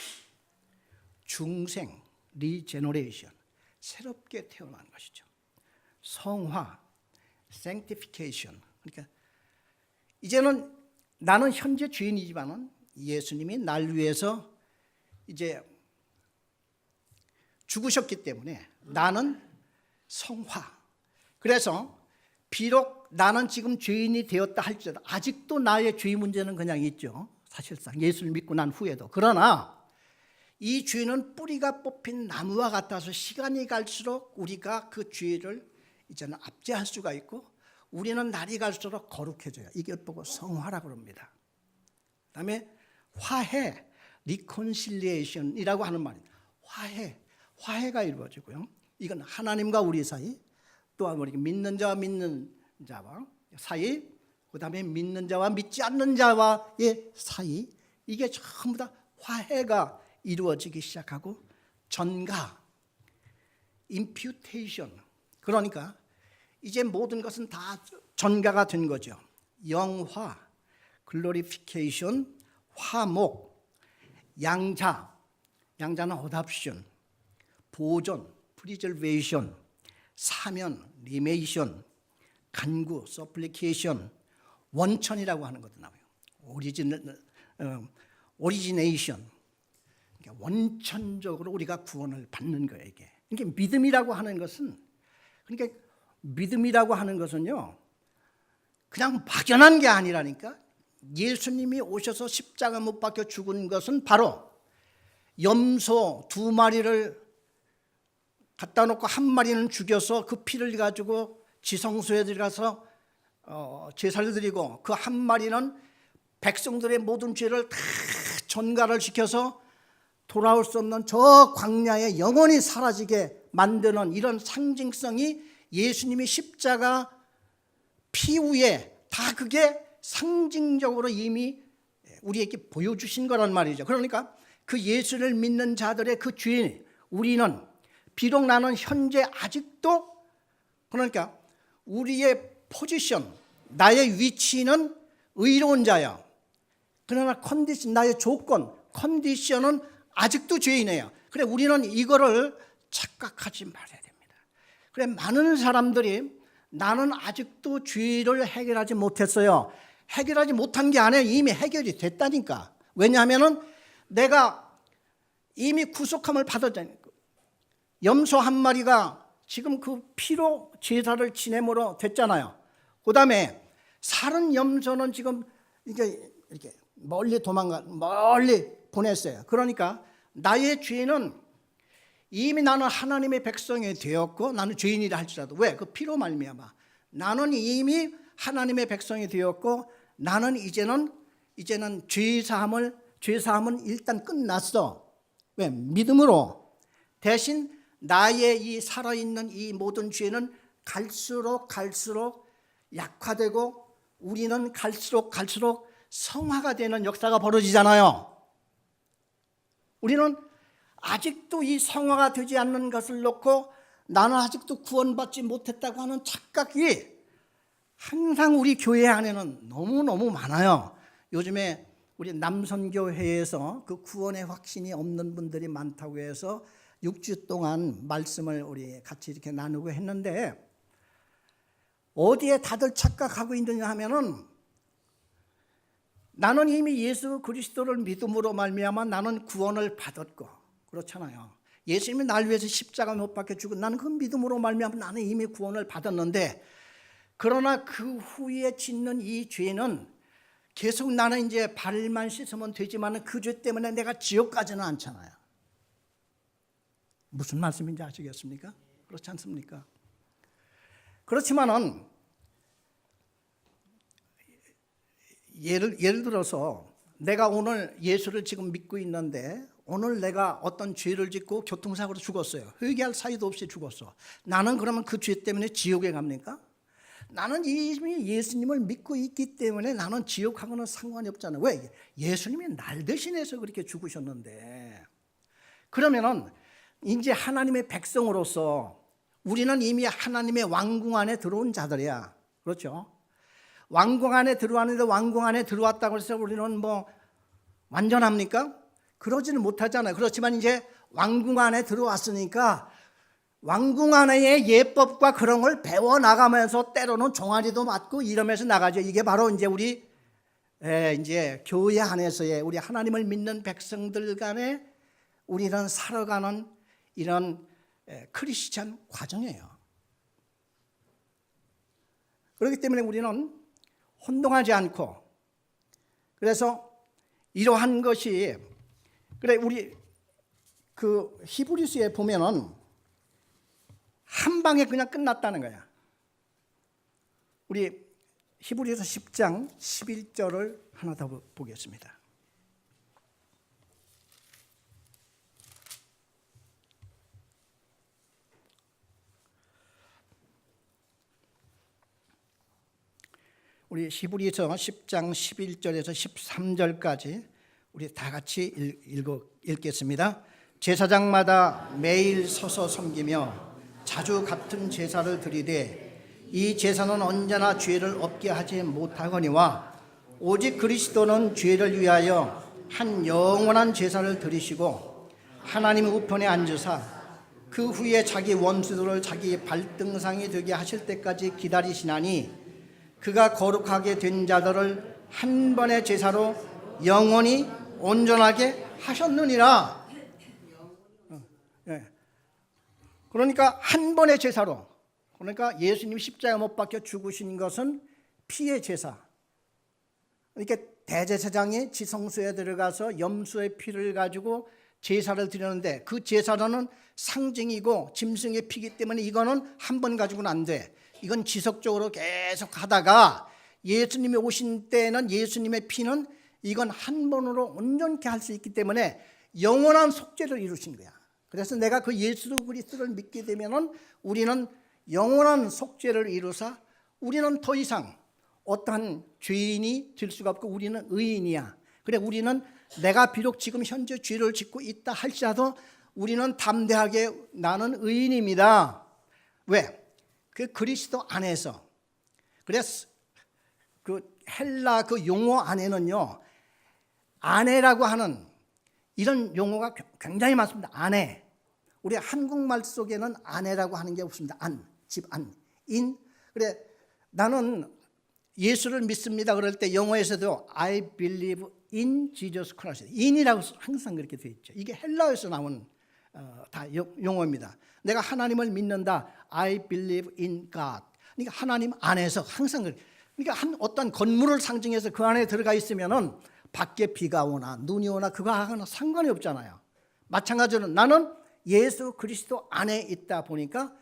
중생, 리제너레이션, 새롭게 태어난 것이죠. 성화, sanctification. 그러니까 이제는 나는 현재 죄인이지만은 예수님이 날 위해서 이제 죽으셨기 때문에 나는 성화. 그래서 비록 나는 지금 죄인이 되었다 할지라도 아직도 나의 죄 문제는 그냥 있죠. 사실상 예수를 믿고 난 후에도. 그러나 이 죄는 뿌리가 뽑힌 나무와 같아서 시간이 갈수록 우리가 그 죄를 이제는 압제할 수가 있고 우리는 날이 갈수록 거룩해져요. 이걸 보고 성화라고 합니다. 그다음에 화해, 리콘실리에이션이라고 하는 말입니다. 화해가 이루어지고요. 이건 하나님과 우리 사이, 또한 우리 믿는 자와 믿는 자와 사이, 그다음에 믿는 자와 믿지 않는 자와의 사이, 이게 전부 다 화해가 이루어지기 시작하고 전가, imputation, 그러니까 이제 모든 것은 다 전가가 된 거죠. 영화, glorification, 화목, 양자는 adoption, 보존, preservation, 사면, remission, 간구, supplication, 원천이라고 하는 것도 나와요. origination, 그러니까 원천적으로 우리가 구원을 받는 거예요. 이게. 그러니까 믿음이라고 하는 것은요, 그냥 막연한 게 아니라니까. 예수님이 오셔서 십자가 못 박혀 죽은 것은 바로 염소 2마리를 갖다 놓고 1마리는 죽여서 그 피를 가지고 지성소에 들어가서 제사를 드리고 그 1마리는 백성들의 모든 죄를 다 전가를 시켜서 돌아올 수 없는 저 광야에 영원히 사라지게 만드는 이런 상징성이 예수님이 십자가 피 후에 다 그게 상징적으로 이미 우리에게 보여주신 거란 말이죠. 그러니까 그 예수를 믿는 자들의 그 죄, 우리는 비록 나는 현재 아직도, 그러니까 우리의 포지션, 나의 위치는 의로운 자야. 그러나 나의 조건, 컨디션은 아직도 죄인이에요. 그래, 우리는 이거를 착각하지 말아야 됩니다. 그래, 많은 사람들이 나는 아직도 죄를 해결하지 못했어요. 해결하지 못한 게 아니라 이미 해결이 됐다니까. 왜냐하면은 내가 이미 구속함을 받았잖아요. 염소 1마리가 지금 그 피로 제사를 지냄으로 됐잖아요. 그 다음에 살은 염소는 지금 이렇게 멀리 보냈어요. 그러니까 나의 죄는 이미 나는 하나님의 백성이 되었고 나는 죄인이라 할지라도, 왜? 그 피로 말미암아 나는 이미 하나님의 백성이 되었고 나는 이제는 죄사함은 일단 끝났어. 왜? 믿음으로. 대신 나의 이 살아있는 이 모든 죄는 갈수록 약화되고 우리는 갈수록 성화가 되는 역사가 벌어지잖아요. 우리는 아직도 이 성화가 되지 않는 것을 놓고 나는 아직도 구원받지 못했다고 하는 착각이 항상 우리 교회 안에는 너무너무 많아요. 요즘에 우리 남선교회에서 그 구원의 확신이 없는 분들이 많다고 해서 6주 동안 말씀을 우리 같이 이렇게 나누고 했는데, 어디에 다들 착각하고 있느냐 하면은 나는 이미 예수 그리스도를 믿음으로 말미암아 나는 구원을 받았고, 그렇잖아요. 예수님이 날 위해서 십자가 못 박혀 죽은 나는 그 믿음으로 말미암아 나는 이미 구원을 받았는데, 그러나 그 후에 짓는 이 죄는 계속 나는 이제 발만 씻으면 되지만 그 죄 때문에 내가 지옥 가지는 않잖아요. 무슨 말씀인지 아시겠습니까? 그렇지 않습니까? 그렇지만은 예를 들어서 내가 오늘 예수를 지금 믿고 있는데 오늘 내가 어떤 죄를 짓고 교통사고로 죽었어요. 회개할 사이도 없이 죽었어. 나는 그러면 그 죄 때문에 지옥에 갑니까? 나는 이미 예수님을 믿고 있기 때문에 나는 지옥하고는 상관이 없잖아요. 왜? 예수님이 날 대신해서 그렇게 죽으셨는데. 그러면은 이제 하나님의 백성으로서 우리는 이미 하나님의 왕궁 안에 들어온 자들이야. 그렇죠? 왕궁 안에 들어왔는데 왕궁 안에 들어왔다고 해서 우리는 뭐 완전합니까? 그러지는 못하잖아요. 그렇지만 이제 왕궁 안에 들어왔으니까 왕궁 안의 예법과 그런 걸 배워나가면서 때로는 종아리도 맞고 이러면서 나가죠. 이게 바로 이제 우리 이제 교회 안에서의 우리 하나님을 믿는 백성들 간에 우리는 살아가는 이런 크리스찬 과정이에요. 그렇기 때문에 우리는 혼동하지 않고, 그래서 이러한 것이, 그래 우리 그 히브리서에 보면은 한 방에 그냥 끝났다는 거야. 우리 히브리서 10장 11절을 하나 더 보겠습니다. 우리 히브리서 10장 11절에서 13절까지 우리 다 같이 읽겠습니다. 제사장마다 매일 서서 섬기며 자주 같은 제사를 드리되 이 제사는 언제나 죄를 없게 하지 못하거니와 오직 그리스도는 죄를 위하여 한 영원한 제사를 드리시고 하나님 우편에 앉으사 그 후에 자기 원수들을 자기 발등상이 되게 하실 때까지 기다리시나니 그가 거룩하게 된 자들을 한 번의 제사로 영원히 온전하게 하셨느니라. 그러니까 한 번의 제사로, 그러니까 예수님 십자가 못 박혀 죽으신 것은 피의 제사. 그러니까 대제사장이 지성소에 들어가서 염소의 피를 가지고 제사를 드리는데 그 제사는 상징이고 짐승의 피기 때문에 이거는 한 번 가지고는 안 돼. 이건 지속적으로 계속 하다가 예수님이 오신 때는 예수님의 피는 이건 한 번으로 온전케 할 수 있기 때문에 영원한 속죄를 이루신 거야. 그래서 내가 그 예수 그리스도를 믿게 되면은 우리는 영원한 속죄를 이루사 우리는 더 이상 어떠한 죄인이 될 수가 없고 우리는 의인이야. 그래 우리는 내가 비록 지금 현재 죄를 짓고 있다 할지라도 우리는 담대하게 나는 의인입니다. 왜? 그 그리스도 안에서. 그래서 그 헬라 그 용어 안에는요 아내라고 하는 이런 용어가 굉장히 많습니다. 아내. 우리 한국말 속에는 아내라고 하는 게 없습니다. 안, 집 안, 인. 그래 나는 예수를 믿습니다 그럴 때 영어에서도 I believe in Jesus Christ. in이라고 항상 그렇게 되어 있죠. 이게 헬라어에서 나온 다 용어입니다. 내가 하나님을 믿는다. I believe in God. 그러니까 하나님 안에서 항상 그러니까 어떤 건물을 상징해서 그 안에 들어가 있으면은 밖에 비가 오나 눈이 오나 그거하고는 상관이 없잖아요. 마찬가지로 나는 예수 그리스도 안에 있다 보니까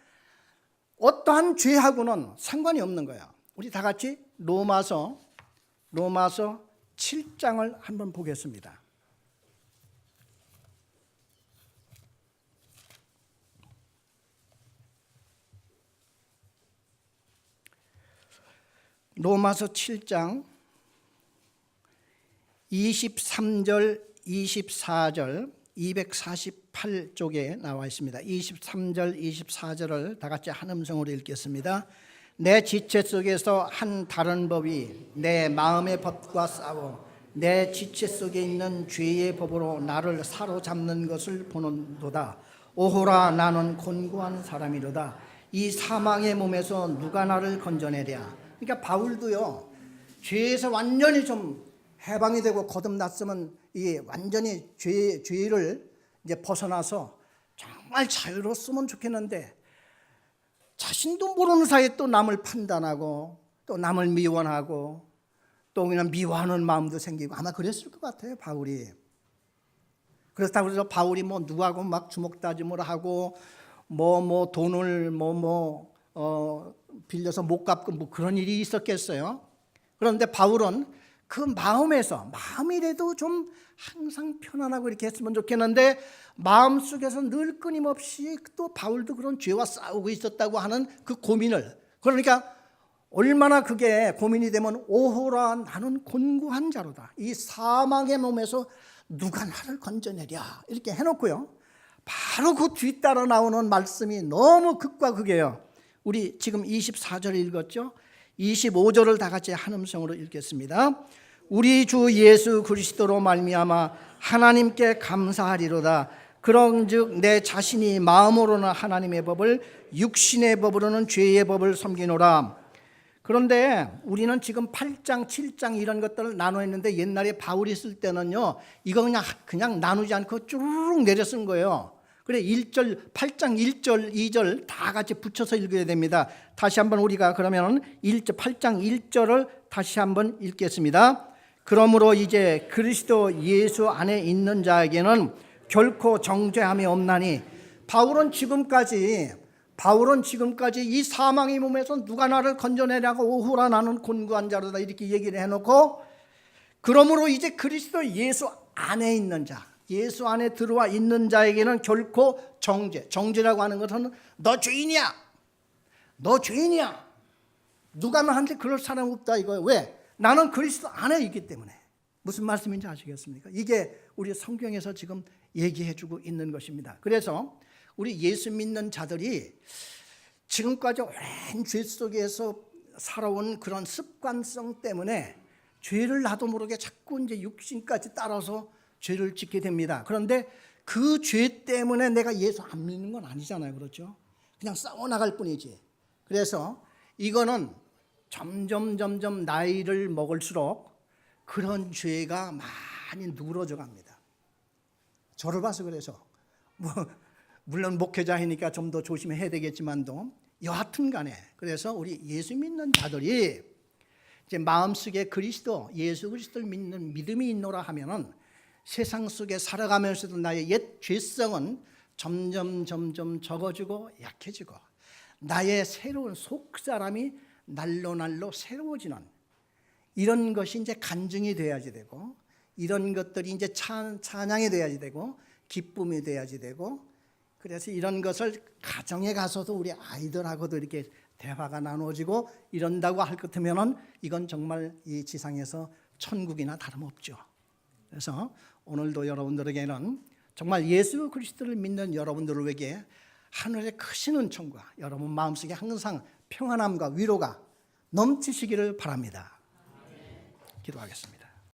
어떠한 죄하고는 상관이 없는 거예요. 우리 다 같이 로마서 7장을 한번 보겠습니다. 로마서 7장 23절 24절 248쪽에 나와 있습니다. 23절 24절을 다 같이 한 음성으로 읽겠습니다. 내 지체 속에서 한 다른 법이 내 마음의 법과 싸워 내 지체 속에 있는 죄의 법으로 나를 사로잡는 것을 보는도다. 오호라 나는 곤고한 사람이로다. 이 사망의 몸에서 누가 나를 건져내랴. 그러니까 바울도요 죄에서 완전히 좀 해방이 되고 거듭났으면 이게 완전히 죄를 이제 벗어나서 정말 자유로웠으면 좋겠는데 자신도 모르는 사이에 또 남을 판단하고 또 남을 미워하고 또 그냥 미워하는 마음도 생기고 아마 그랬을 것 같아요 바울이. 그렇다고 해서 바울이 뭐 누구하고 막 주먹다짐을 하고 뭐 돈을 빌려서 못 갚고 뭐 그런 일이 있었겠어요. 그런데 바울은 그 마음이라도 좀 항상 편안하고 이렇게 했으면 좋겠는데 마음속에서 늘 끊임없이 또 바울도 그런 죄와 싸우고 있었다고 하는 그 고민을, 그러니까 얼마나 그게 고민이 되면 오호라 나는 곤고한 자로다. 이 사망의 몸에서 누가 나를 건져내랴 이렇게 해놓고요. 바로 그 뒤따라 나오는 말씀이 너무 극과 극이에요. 우리 지금 24절 읽었죠? 25절을 다 같이 한 음성으로 읽겠습니다. 우리 주 예수 그리스도로 말미암아 하나님께 감사하리로다. 그런즉 내 자신이 마음으로는 하나님의 법을, 육신의 법으로는 죄의 법을 섬기노라. 그런데 우리는 지금 8장, 7장 이런 것들을 나눠있는데 옛날에 바울이 쓸 때는요, 이거 그냥 나누지 않고 쭈르륵 내려 쓴 거예요. 그래 1절, 8장 1절, 2절 다 같이 붙여서 읽어야 됩니다. 다시 한번 우리가 그러면 8장 1절을 다시 한번 읽겠습니다. 그러므로 이제 그리스도 예수 안에 있는 자에게는 결코 정죄함이 없나니. 바울은 지금까지 이 사망의 몸에서 누가 나를 건져내냐고 오호라 나는 곤고한 자로다 이렇게 얘기를 해놓고, 그러므로 이제 그리스도 예수 안에 있는 자, 예수 안에 들어와 있는 자에게는 결코 정죄라고 하는 것은 너 죄인이야, 너 죄인이야, 누가 나한테 그럴 사람 없다 이거예요. 왜? 나는 그리스도 안에 있기 때문에. 무슨 말씀인지 아시겠습니까? 이게 우리 성경에서 지금 얘기해주고 있는 것입니다. 그래서 우리 예수 믿는 자들이 지금까지 오랜 죄 속에서 살아온 그런 습관성 때문에 죄를 나도 모르게 자꾸 이제 육신까지 따라서 죄를 짓게 됩니다. 그런데 그 죄 때문에 내가 예수 안 믿는 건 아니잖아요. 그렇죠? 그냥 싸워나갈 뿐이지. 그래서 이거는 점점 나이를 먹을수록 그런 죄가 많이 누그러져 갑니다. 저를 봐서 그래서 물론 목회자이니까 좀 더 조심해야 되겠지만도 여하튼 간에, 그래서 우리 예수 믿는 자들이 이제 마음속에 예수 그리스도를 믿는 믿음이 있노라 하면은 세상 속에 살아가면서도 나의 옛 죄성은 점점 적어지고 약해지고 나의 새로운 속사람이 날로 새로워지는 이런 것이 이제 간증이 돼야지 되고, 이런 것들이 이제 찬양이 돼야지 되고, 기쁨이 돼야지 되고, 그래서 이런 것을 가정에 가서도 우리 아이들하고도 이렇게 대화가 나눠지고 이런다고 할 것 같으면은 이건 정말 이 지상에서 천국이나 다름없죠. 그래서 오늘도 여러분들에게는 정말 예수 그리스도를 믿는 여러분들에게 하늘의 크신 은총과 여러분 마음속에 항상 평안함과 위로가 넘치시기를 바랍니다. 기도하겠습니다.